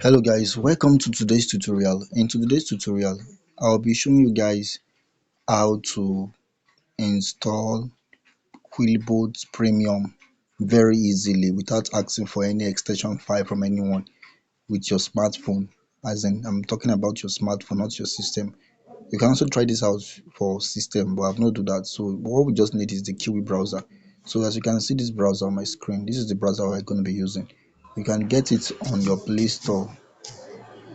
Hello guys, welcome to today's tutorial. In today's tutorial, I'll be showing you guys how to install Quillbot Premium very easily without asking for any extension file from anyone with your smartphone. As in, I'm talking about your smartphone, not your system. You can also try this out for system, but I've not do that. So what we just need is the Kiwi browser. So as you can see this browser on my screen, this is the browser we're going to be using. You can get it on your Play Store.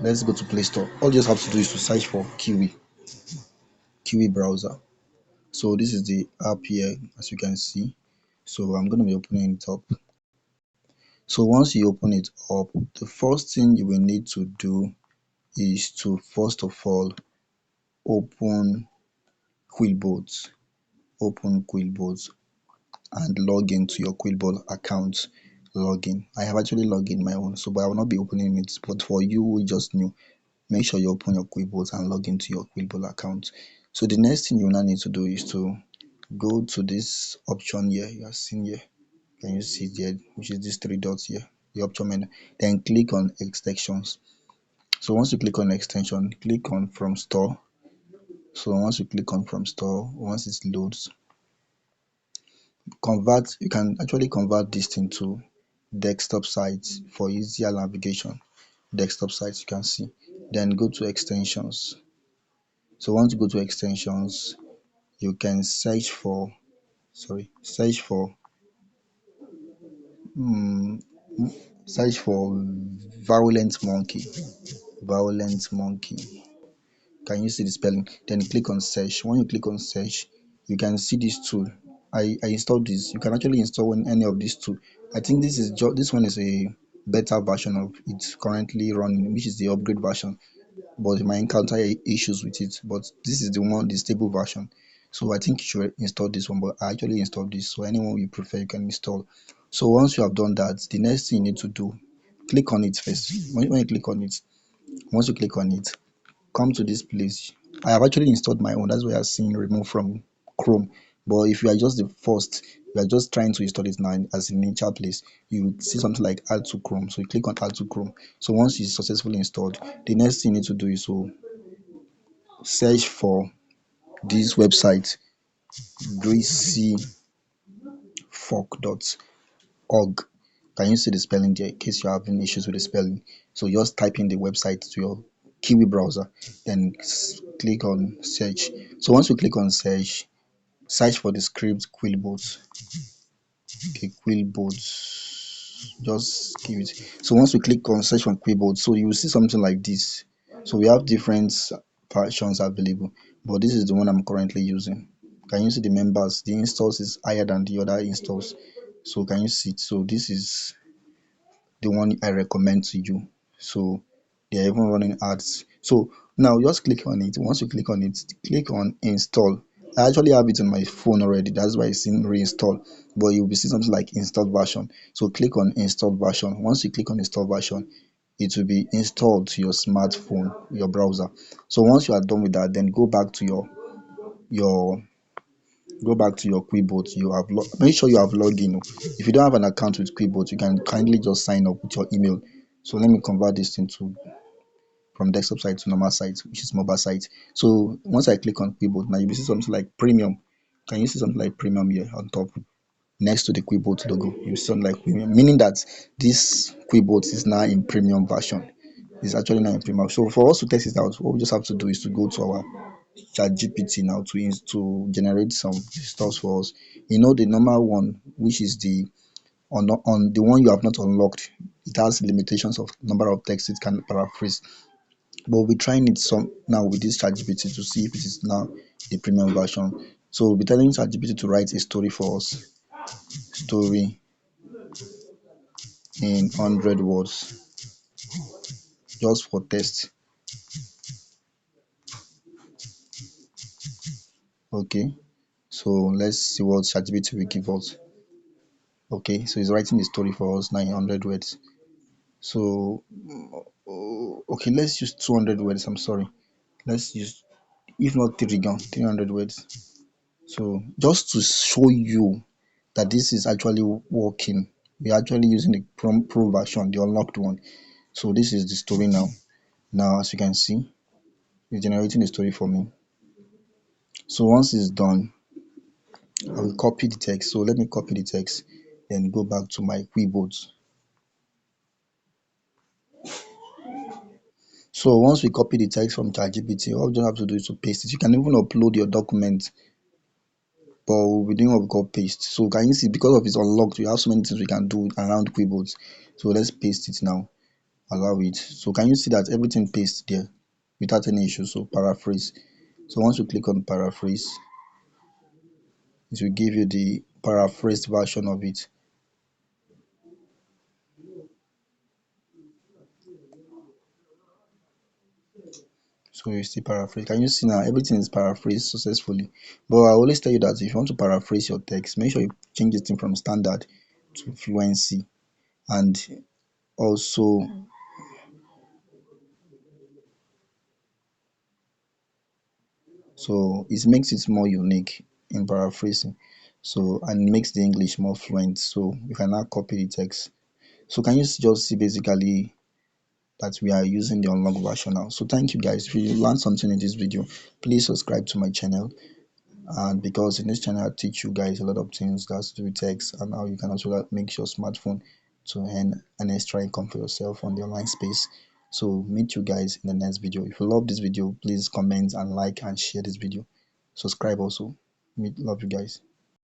Let's go to Play Store. All you just have to do is to search for Kiwi browser. So this is the app here, as you can see. So I'm going to be opening it up. So once you open it up, the first thing you will need to do is to first of all open Quillbot. Open Quillbot and log into your Quillbot account. Login. I have actually logged in my own, so but I will not be opening it. But for you who just new, make sure you open your Quillbot and log into your Quillbot account. So the next thing you now need to do is to go to this option here you are seeing here. Can you see there, which is these three dots here, the option menu. Then click on extensions. So once you click on extension, click on from store. So once you click on from store, once it loads, you can actually convert this thing to desktop sites for easier navigation. Desktop sites you can see. Then go to extensions. So once you go to extensions, you can search for um search for violent monkey. Can you see the spelling? Then click on search. When you click on search, you can see this tool. I installed this. You can actually install any of these two. I think this one is a beta version of it currently running, which is the upgrade version, but you might encounter issues with it. But this is the stable version. So I think you should install this one, but I actually installed this. So anyone you prefer, you can install. So once you have done that, the next thing you need to do, click on it first. When you click on it, once you click on it, come to this place. I have actually installed my own. That's why you're seeing remove from Chrome. But if you are just the first, you are just trying to install it now as an initial place, you will see something like add to Chrome. So you click on add to Chrome. So once it's successfully installed, the next thing you need to do is to search for this website, greasyfork.org. Can you see the spelling there in case you're having issues with the spelling? So just type in the website to your Kiwi browser, then click on search. So once you click on search for the script Quillbot. Okay, Quillbot. Just give it. So once we click on search on Quillbot, so you will see something like this. So we have different versions available, but this is the one I'm currently using. Can you see the members? The installs is higher than the other installs. So can you see it? So this is the one I recommend to you. So they are even running ads. So now just click on it. Once you click on it, click on install. I actually have it on my phone already. That's why it's in reinstall. But you'll be seeing something like installed version. So click on installed version. Once you click on installed version, it will be installed to your smartphone, your browser. So once you are done with that, then your go back to your Quillbot. Make sure you have logged in. If you don't have an account with Quillbot, you can kindly just sign up with your email. So let me convert this into from desktop site to normal site, which is mobile site. So once I click on Quillbot, now you will see something like premium. Can you see something like premium here on top next to the Quillbot logo? You see something like premium, meaning that this Quillbot is now in premium version. It's actually now in premium. So for us to test it out, what we just have to do is to go to our ChatGPT now to generate some stuff for us. You know the normal one, which is the on the one you have not unlocked, it has limitations of number of text it can paraphrase. But we're trying it some now with this ChatGPT to see if it is now the premium version. So we'll be telling ChatGPT to write a story for us. Story in 100 words, just for test. Okay. So let's see what ChatGPT will give us. Okay, so he's writing the story for us 900 words. So okay, let's use 200 words. I'm sorry. Let's use, if not three gun, 300 words. So just to show you that this is actually working, we're actually using the pro version, the unlocked one. So this is the story now. Now as you can see, it's generating the story for me. So once it's done, I will copy the text. So let me copy the text, then go back to my Quillbot. So once we copy the text from ChatGPT, all you have to do is to paste it. You can even upload your document, but we'll be doing what we call paste. So can you see, because of it's unlocked, we have so many things we can do around Quillbot. So let's paste it now. Allow it. So can you see that everything pastes there without any issue? So paraphrase. So once you click on paraphrase, it will give you the paraphrased version of it. So you see paraphrase. Can you see now everything is paraphrased successfully? But I always tell you that if you want to paraphrase your text, make sure you change this thing from standard to fluency, and also so it makes it more unique in paraphrasing. So and makes the English more fluent. So you can now copy the text. So can you just see basically that we are using the unlocked version now? So thank you guys. If you learned something in this video, please subscribe to my channel. And because in this channel I teach you guys a lot of things that's to do with text and how you can also make your smartphone to earn an extra income for yourself on the online space. So meet you guys in the next video. If you love this video, please comment and like and share this video. Subscribe also. Love you guys.